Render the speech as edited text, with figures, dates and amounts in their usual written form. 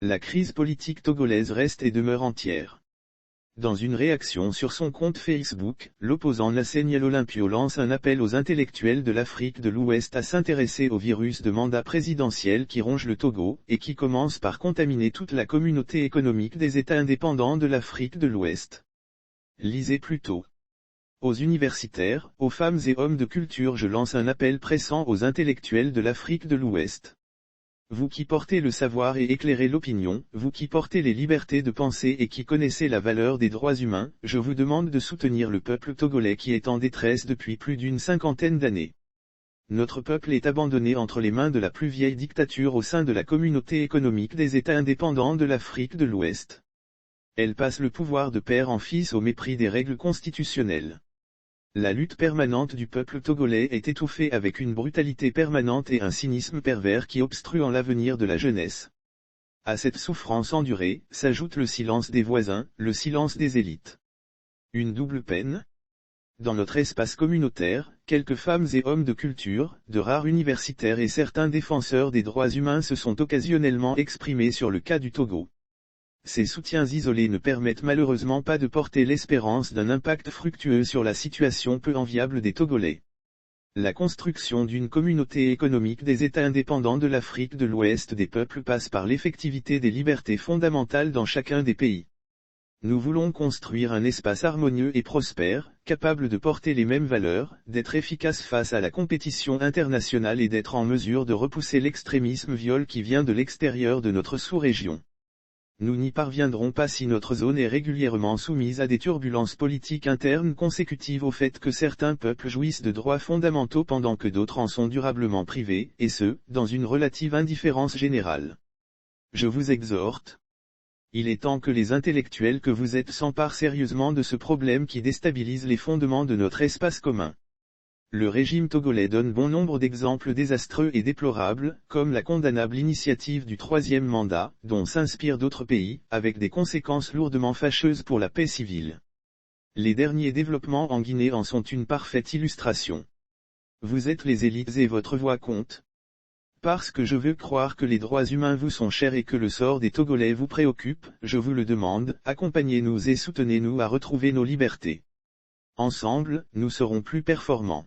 La crise politique togolaise reste et demeure entière. Dans une réaction sur son compte Facebook, l'opposant Nassaniel Olympio lance un appel aux intellectuels de l'Afrique de l'Ouest à s'intéresser au virus de mandat présidentiel qui ronge le Togo, et qui commence par contaminer toute la communauté économique des États indépendants de l'Afrique de l'Ouest. Lisez plus tôt. Aux universitaires, aux femmes et hommes de culture, je lance un appel pressant aux intellectuels de l'Afrique de l'Ouest. Vous qui portez le savoir et éclairez l'opinion, vous qui portez les libertés de penser et qui connaissez la valeur des droits humains, je vous demande de soutenir le peuple togolais qui est en détresse depuis plus d'une cinquantaine d'années. Notre peuple est abandonné entre les mains de la plus vieille dictature au sein de la communauté économique des États indépendants de l'Afrique de l'Ouest. Elle passe le pouvoir de père en fils au mépris des règles constitutionnelles. La lutte permanente du peuple togolais est étouffée avec une brutalité permanente et un cynisme pervers qui obstruent l'avenir de la jeunesse. À cette souffrance endurée, s'ajoute le silence des voisins, le silence des élites. Une double peine? Dans notre espace communautaire, quelques femmes et hommes de culture, de rares universitaires et certains défenseurs des droits humains se sont occasionnellement exprimés sur le cas du Togo. Ces soutiens isolés ne permettent malheureusement pas de porter l'espérance d'un impact fructueux sur la situation peu enviable des Togolais. La construction d'une communauté économique des États indépendants de l'Afrique de l'Ouest des peuples passe par l'effectivité des libertés fondamentales dans chacun des pays. Nous voulons construire un espace harmonieux et prospère, capable de porter les mêmes valeurs, d'être efficace face à la compétition internationale et d'être en mesure de repousser l'extrémisme viol qui vient de l'extérieur de notre sous-région. Nous n'y parviendrons pas si notre zone est régulièrement soumise à des turbulences politiques internes consécutives au fait que certains peuples jouissent de droits fondamentaux pendant que d'autres en sont durablement privés, et ce, dans une relative indifférence générale. Je vous exhorte. Il est temps que les intellectuels que vous êtes s'emparent sérieusement de ce problème qui déstabilise les fondements de notre espace commun. Le régime togolais donne bon nombre d'exemples désastreux et déplorables, comme la condamnable initiative du troisième mandat, dont s'inspirent d'autres pays, avec des conséquences lourdement fâcheuses pour la paix civile. Les derniers développements en Guinée en sont une parfaite illustration. Vous êtes les élites et votre voix compte. Parce que je veux croire que les droits humains vous sont chers et que le sort des Togolais vous préoccupe, je vous le demande, accompagnez-nous et soutenez-nous à retrouver nos libertés. Ensemble, nous serons plus performants.